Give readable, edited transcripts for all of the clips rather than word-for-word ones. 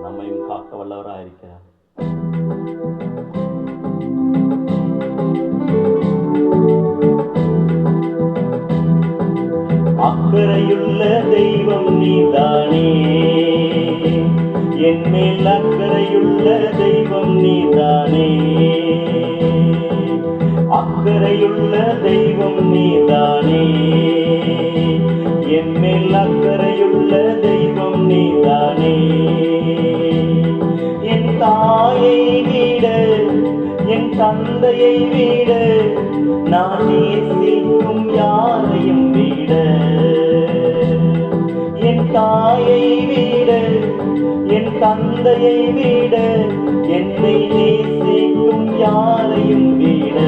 நம்மையும் காக்க வல்லவராக இருக்கிறார். அக்கறையுள்ள தெய்வம் நீதானே, என் மேல் அக்கறையுள்ள தெய்வம் நீதானே. அக்கறையுள்ள தெய்வம் நீதானே, என் மேல் அக்கறையுள்ள தெய்வம் நீதானே. என் தாயை விட என் தந்தையை விட நான் நேசிக்கும் யாரையும் விட, என் தாயை விட என் தந்தையை விட என்னை நேசிக்கும் யாரையும் விட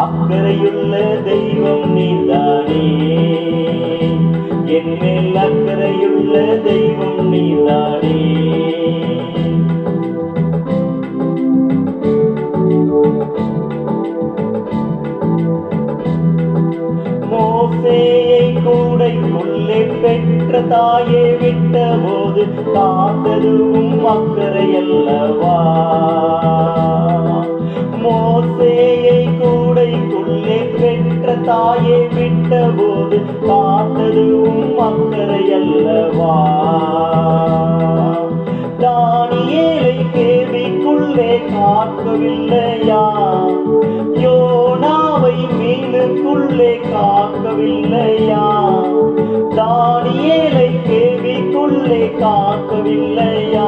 அக்கறையுள்ள தெய்வம் நீதானே, என் மேல் அக்கறையுள்ள தெய்வம் நீதானே. மோசேயை கூடைக்குள்ளே பெற்ற தாயை விட்ட போது காத்ததுவும் அக்கறை அல்லவா. மோசேயை கூடைக்குள்ளே பெற்ற தாயை விட்ட போது காத்ததுவும் அக்கறை அல்லவா. தானியேலை கேள்விக்குள்ளே காக்கவில்லையா, யோனாவை மீனுக்குள்ளே காக்கவில்லையா. தானியேலை கேள்விக்குள்ளே காக்கவில்லையா,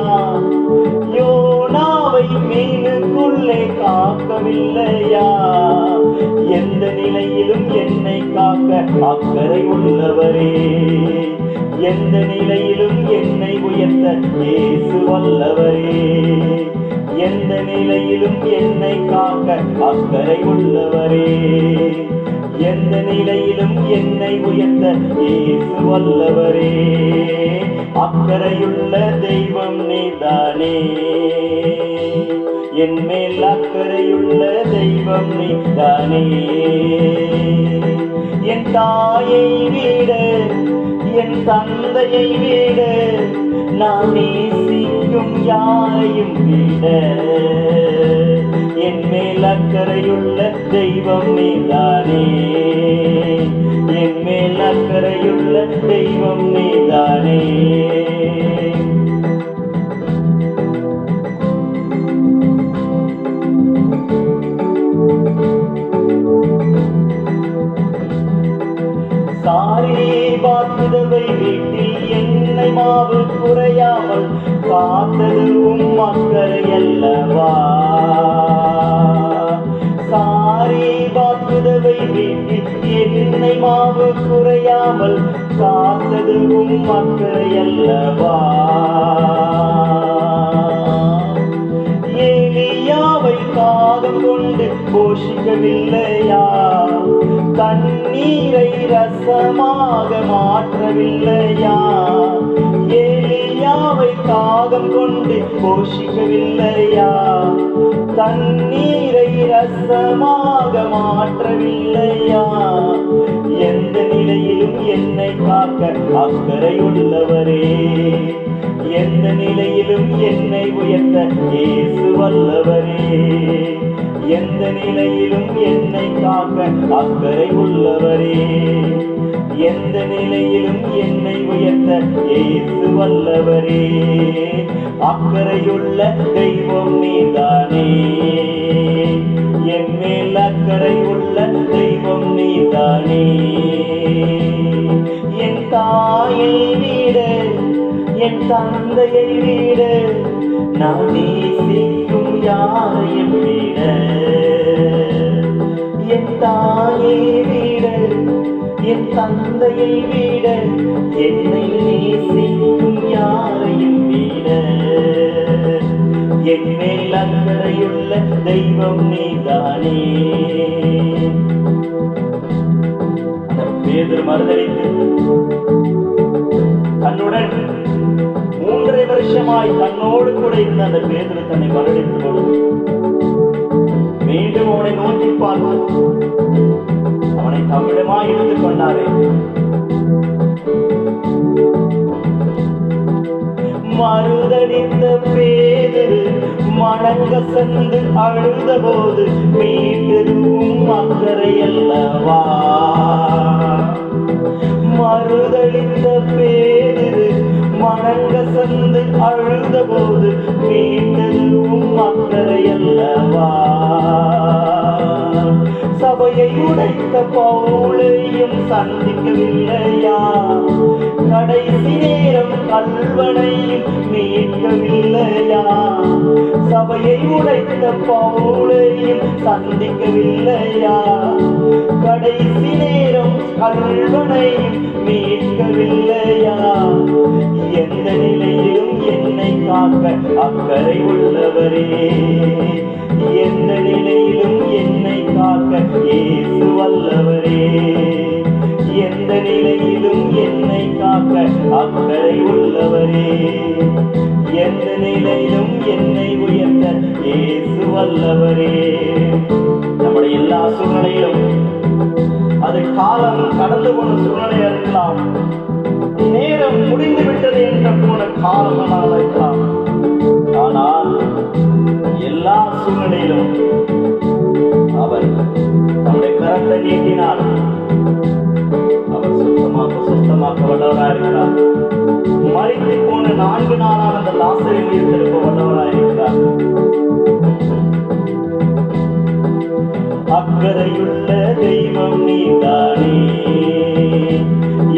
யோனாவை மீனுக்குள்ளே காக்கவில்லையா. எந்த நிலையிலும் என்னை காக்க அக்கறை உள்ளவரே, எந்த நிலையிலும் என்னை உயர்த்த இயேசு வல்லவரே. எந்த நிலையிலும் என்னை காக்க அக்கறை உள்ளவரே, எந்த நிலையிலும் என்னை உயர்த்த இயேசு வல்லவரே. அக்கறையுள்ள தெய்வம் நீதானே, என் மேல் அக்கறையுள்ள தெய்வம் நீதானே. என் தாயை விட என் தந்தையை விட நான் நேசிக்கும் யாரையும் விட என் மேல் அக்கறையுள்ள தெய்வம் நீதானே, என் மேல் அக்கறையுள்ள தெய்வம் நீதானே. சாரீபாத்துவை வீட்டில் எண்ணெய் மாவு குறையாமல் காத்ததுவும் அக்கறை அல்லவா. சாரீபாத்துவை வீட்டில் எண்ணெய் மாவு குறையாமல் காத்ததுவும் அக்கறை அல்லவா. ஏலியாவை காதம் கொண்டு போஷிக்கவில்லையா, தண்ணீரை ரசமாக மாற்றவில்லையா. ஏலியாவை காதம் கொண்டு போஷிக்கவில்லையா, தண்ணீரை ரசமாக மாற்றவில்லையா. எந்த நிலையிலும் என்னை காக்க அக்கறை உள்ளவரே, எந்த நிலையிலும் என்னை உயர்த்த இயேசு வல்லவரே. எந்த நிலையிலும் என்னை காக்க அக்கறை உள்ளவரே, எந்த நிலையிலும் என்னை உயர்த்த இயேசு வல்லவரே. அக்கறையுள்ள தெய்வம் நீதானே, என் மேல் அக்கறை உள்ள தெய்வம் நீதானே. என் தாயை விட என் தந்தையை விட நான் நேசிக்கும் யாரையும் விட, என் தாயை விட என் தந்தையை விட என்னை நேசிக்கும் யாரையும் விட என் மேல் அக்கறையுள்ள தெய்வம் நீதானே. அந்த பேதுரு மறுதலித்து தன்னுடன் 3.5 வருஷமாய் தன்னோடு கூட இருந்த அந்த பேதுரு தன்னை மறுதலித்து கொண்டு மீண்டும் அவனை நோக்கி பார்த்து அவனை தம்மிடமாய் எடுத்துக் கொண்டாரே. மறுதளித்த பேதுரு மணங்க சென்று அழுத போது மீட்டதும் அக்கறை அல்லவா. மறுதளித்த பேதுரு மணங்க சென்று அழுத போது மீட்டதும் அக்கறை அல்லவா. சபையை உடைத்த பவுலையும் சந்திக்கவில்லையா. கடைசி நேரம் கல்வனையும் மீட்கவில்லையா. சபையை உடைத்த பவுலையும் சந்திக்கவில்லையா. கடைசி நேரம் கல்வனையும் மீட்கவில்லையா. எந்த நிலையிலும் என்னை காக்க அக்கறை உள்ளவரே. எந்த நிலையிலும் என்னை காக்க இயேசு வல்லவரே. எந்த நிலையிலும் என்னை காக்க அக்கறை உள்ளவரே. எந்த நிலையிலும் என்னை உயர்த்த இயேசு வல்லவரே. நம்முடைய எல்லா சூழ்நிலையிலும் அது காலம் கடந்து போன சூழ்நிலையா இருக்கலாம். நேரம் முடிந்து விட்டது என்ற போன காலமாக இருக்கலாம். ஆனால் எல்லா சூழ்நிலையிலும் அவர் நம்முடைய கரத்தை நீட்டினார். அவர் சுத்தமாக்க வல்லவராக இருக்கிறார். மரித்து போன 4 நாளான அந்த லாசரை உயிர்த்தெழுப்ப வல்லவராக இருக்கிறார். அக்கறையுள்ள தெய்வம் நீதானே.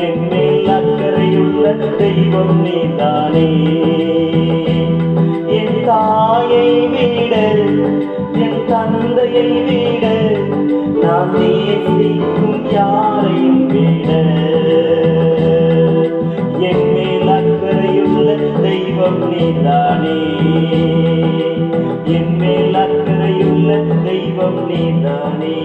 என் மேல் அக்கறையுள்ள தெய்வம் நீதானே. என் தாயை விட என் தந்தையை விட நான் நேசிக்கும் யாரையும் விட என் மேல் அக்கறையுள்ள தெய்வம் நீதானே. என் மேல் அக்கறையுள்ள தெய்வம் நீதானே.